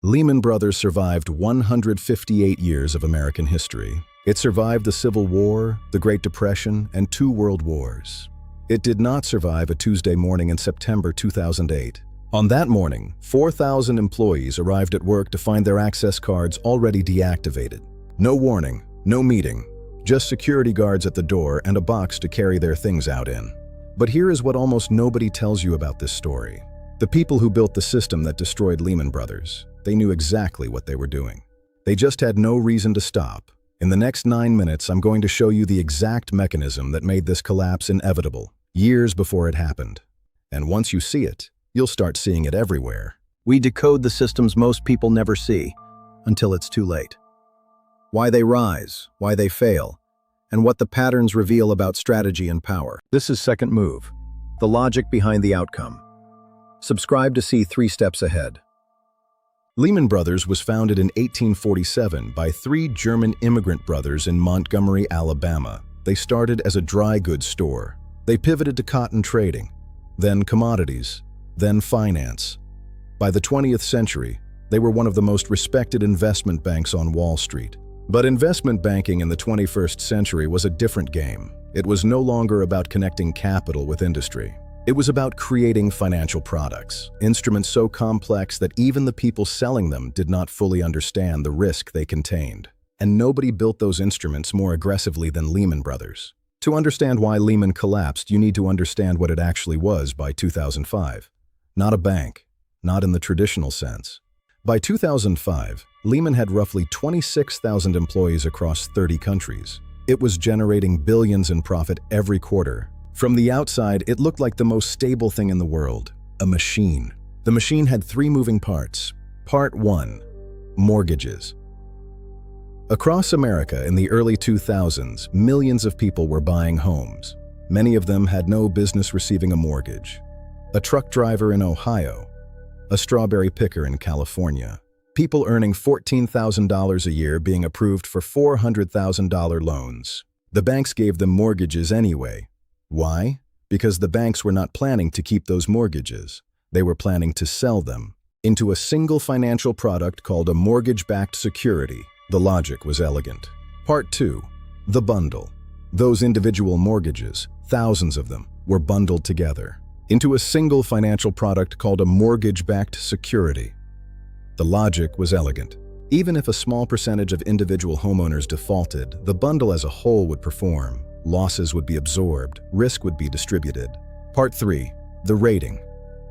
Lehman Brothers survived 158 years of American history. It survived the Civil War, the Great Depression, and 2 world wars. It did not survive a Tuesday morning in September 2008. On that morning, 4,000 employees arrived at work to find their access cards already deactivated. No warning, no meeting, just security guards at the door and a box to carry their things out in. But here is what almost nobody tells you about this story. The people who built the system that destroyed Lehman Brothers, they knew exactly what they were doing. They just had no reason to stop. In the next 9 minutes, I'm going to show you the exact mechanism that made this collapse inevitable, years before it happened. And once you see it, you'll start seeing it everywhere. We decode the systems most people never see, until it's too late. Why they rise, why they fail, and what the patterns reveal about strategy and power. This is Second Move, the logic behind the outcome. Subscribe to see 3 steps ahead. Lehman Brothers was founded in 1847 by 3 German immigrant brothers in Montgomery, Alabama. They started as a dry goods store. They pivoted to cotton trading, then commodities, then finance. By the 20th century, they were one of the most respected investment banks on Wall Street. But investment banking in the 21st century was a different game. It was no longer about connecting capital with industry. It was about creating financial products, instruments so complex that even the people selling them did not fully understand the risk they contained. And nobody built those instruments more aggressively than Lehman Brothers. To understand why Lehman collapsed, you need to understand what it actually was by 2005. Not a bank, not in the traditional sense. By 2005, Lehman had roughly 26,000 employees across 30 countries. It was generating billions in profit every quarter. From the outside, it looked like the most stable thing in the world, a machine. The machine had 3 moving parts. Part 1, mortgages. Across America in the early 2000s, millions of people were buying homes. Many of them had no business receiving a mortgage. A truck driver in Ohio, a strawberry picker in California. People earning $14,000 a year being approved for $400,000 loans. The banks gave them mortgages anyway. Why? Because the banks were not planning to keep those mortgages. They were planning to sell them into a single financial product called a mortgage-backed security. The logic was elegant. Part 2, the bundle. Those individual mortgages, thousands of them, were bundled together into a single financial product called a mortgage-backed security. The logic was elegant. Even if a small percentage of individual homeowners defaulted, the bundle as a whole would perform. Losses would be absorbed, risk would be distributed. Part 3, the rating.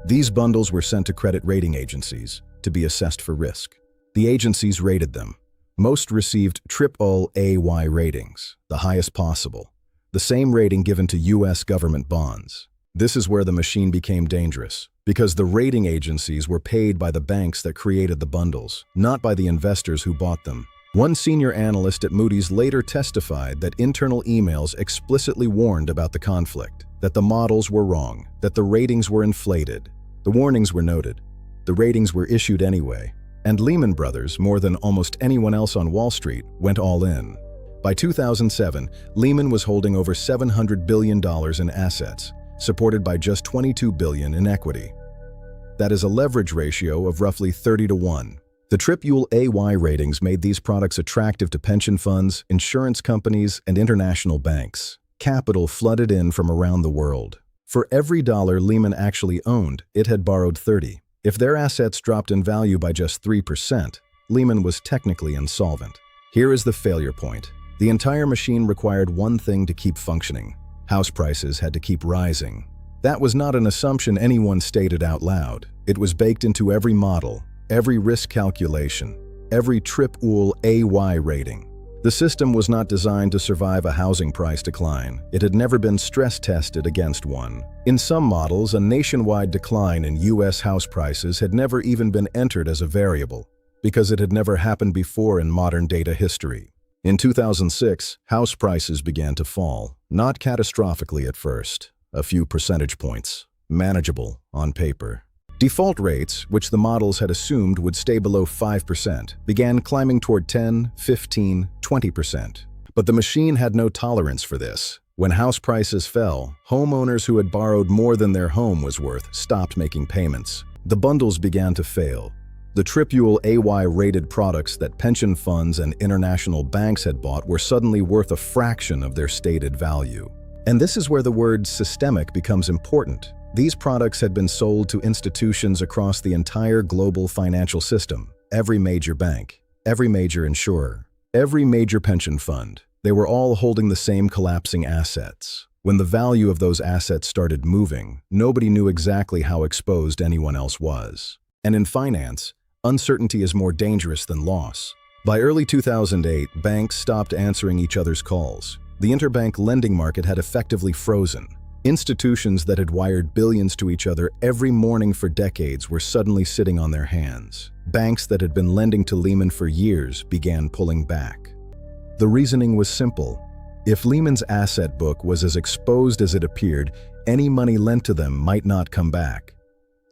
These bundles were sent to credit rating agencies to be assessed for risk. The agencies rated them. Most received AAA ratings, the highest possible, the same rating given to U.S. government bonds. This is where the machine became dangerous, because the rating agencies were paid by the banks that created the bundles, not by the investors who bought them. One senior analyst at Moody's later testified that internal emails explicitly warned about the conflict, that the models were wrong, that the ratings were inflated. The warnings were noted. The ratings were issued anyway. And Lehman Brothers, more than almost anyone else on Wall Street, went all in. By 2007, Lehman was holding over $700 billion in assets, supported by just $22 billion in equity. That is a leverage ratio of roughly 30-to-1. The AAA ratings made these products attractive to pension funds, insurance companies, and international banks. Capital flooded in from around the world. For every dollar Lehman actually owned, it had borrowed 30. If their assets dropped in value by just 3%, Lehman was technically insolvent. Here is the failure point. The entire machine required one thing to keep functioning. House prices had to keep rising. That was not an assumption anyone stated out loud. It was baked into every model, every risk calculation, every AAA rating. The system was not designed to survive a housing price decline. It had never been stress tested against one. In some models, a nationwide decline in U.S. house prices had never even been entered as a variable, because it had never happened before in modern data history. In 2006, house prices began to fall, not catastrophically at first, a few percentage points, manageable on paper. Default rates, which the models had assumed would stay below 5%, began climbing toward 10, 15, 20%. But the machine had no tolerance for this. When house prices fell, homeowners who had borrowed more than their home was worth stopped making payments. The bundles began to fail. The AAA-rated products that pension funds and international banks had bought were suddenly worth a fraction of their stated value. And this is where the word systemic becomes important. These products had been sold to institutions across the entire global financial system, every major bank, every major insurer, every major pension fund. They were all holding the same collapsing assets. When the value of those assets started moving, nobody knew exactly how exposed anyone else was. And in finance, uncertainty is more dangerous than loss. By early 2008, banks stopped answering each other's calls. The interbank lending market had effectively frozen. Institutions that had wired billions to each other every morning for decades were suddenly sitting on their hands. Banks that had been lending to Lehman for years began pulling back. The reasoning was simple. If Lehman's asset book was as exposed as it appeared, any money lent to them might not come back.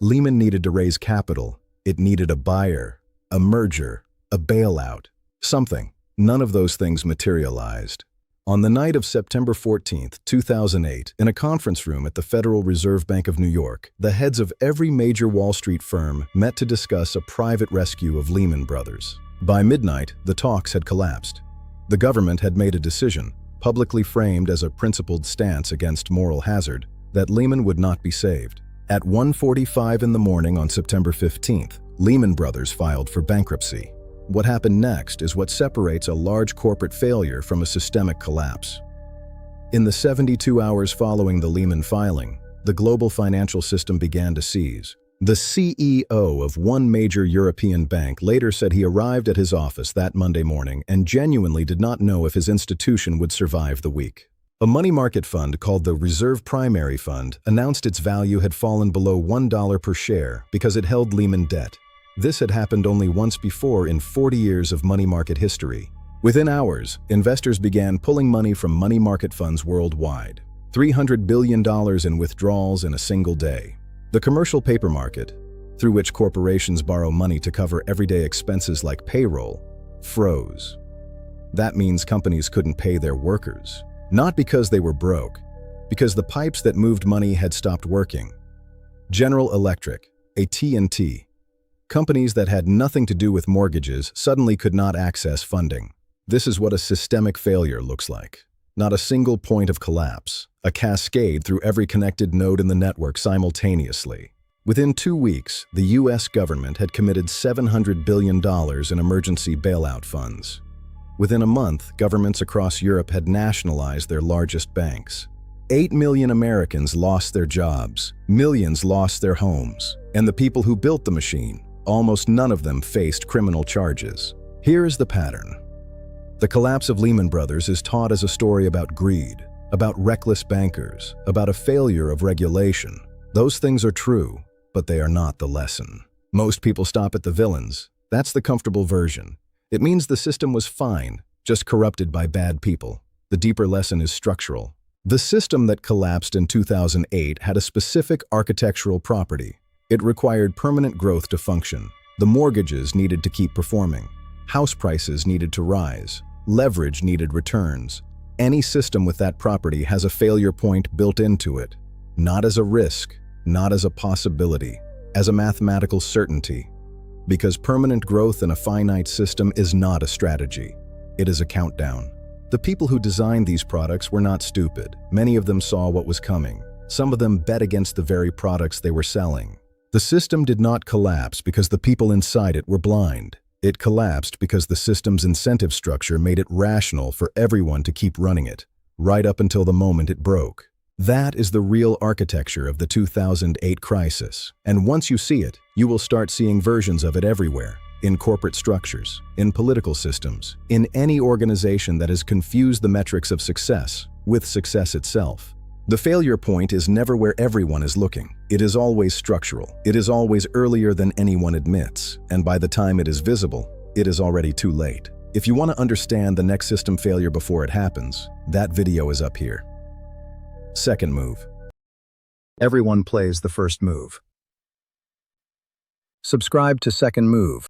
Lehman needed to raise capital. It needed a buyer, a merger, a bailout, something. None of those things materialized. On the night of September 14, 2008, in a conference room at the Federal Reserve Bank of New York, the heads of every major Wall Street firm met to discuss a private rescue of Lehman Brothers. By midnight, the talks had collapsed. The government had made a decision, publicly framed as a principled stance against moral hazard, that Lehman would not be saved. At 1:45 in the morning on September 15th, Lehman Brothers filed for bankruptcy. What happened next is what separates a large corporate failure from a systemic collapse. In the 72 hours following the Lehman filing, the global financial system began to seize. The CEO of one major European bank later said he arrived at his office that Monday morning and genuinely did not know if his institution would survive the week. A money market fund called the Reserve Primary Fund announced its value had fallen below $1 per share because it held Lehman debt. This had happened only once before in 40 years of money market history. Within hours, investors began pulling money from money market funds worldwide. $300 billion in withdrawals in a single day. The commercial paper market, through which corporations borrow money to cover everyday expenses like payroll, froze. That means companies couldn't pay their workers. Not because they were broke, because the pipes that moved money had stopped working. General Electric, AT&T, companies that had nothing to do with mortgages suddenly could not access funding. This is what a systemic failure looks like. Not a single point of collapse, a cascade through every connected node in the network simultaneously. Within 2 weeks, the US government had committed $700 billion in emergency bailout funds. Within a month, governments across Europe had nationalized their largest banks. 8 million Americans lost their jobs, millions lost their homes, and the people who built the machine, almost none of them faced criminal charges. Here is the pattern. The collapse of Lehman Brothers is taught as a story about greed, about reckless bankers, about a failure of regulation. Those things are true, but they are not the lesson. Most people stop at the villains. That's the comfortable version. It means the system was fine, just corrupted by bad people. The deeper lesson is structural. The system that collapsed in 2008 had a specific architectural property. It required permanent growth to function. The mortgages needed to keep performing. House prices needed to rise. Leverage needed returns. Any system with that property has a failure point built into it. Not as a risk, not as a possibility, as a mathematical certainty. Because permanent growth in a finite system is not a strategy. It is a countdown. The people who designed these products were not stupid. Many of them saw what was coming. Some of them bet against the very products they were selling. The system did not collapse because the people inside it were blind. It collapsed because the system's incentive structure made it rational for everyone to keep running it, right up until the moment it broke. That is the real architecture of the 2008 crisis. And once you see it, you will start seeing versions of it everywhere. In corporate structures, in political systems, in any organization that has confused the metrics of success with success itself. The failure point is never where everyone is looking. It is always structural. It is always earlier than anyone admits, and by the time it is visible, it is already too late. If you want to understand the next system failure before it happens, that video is up here. Second move. Everyone plays the first move. Subscribe to Second Move.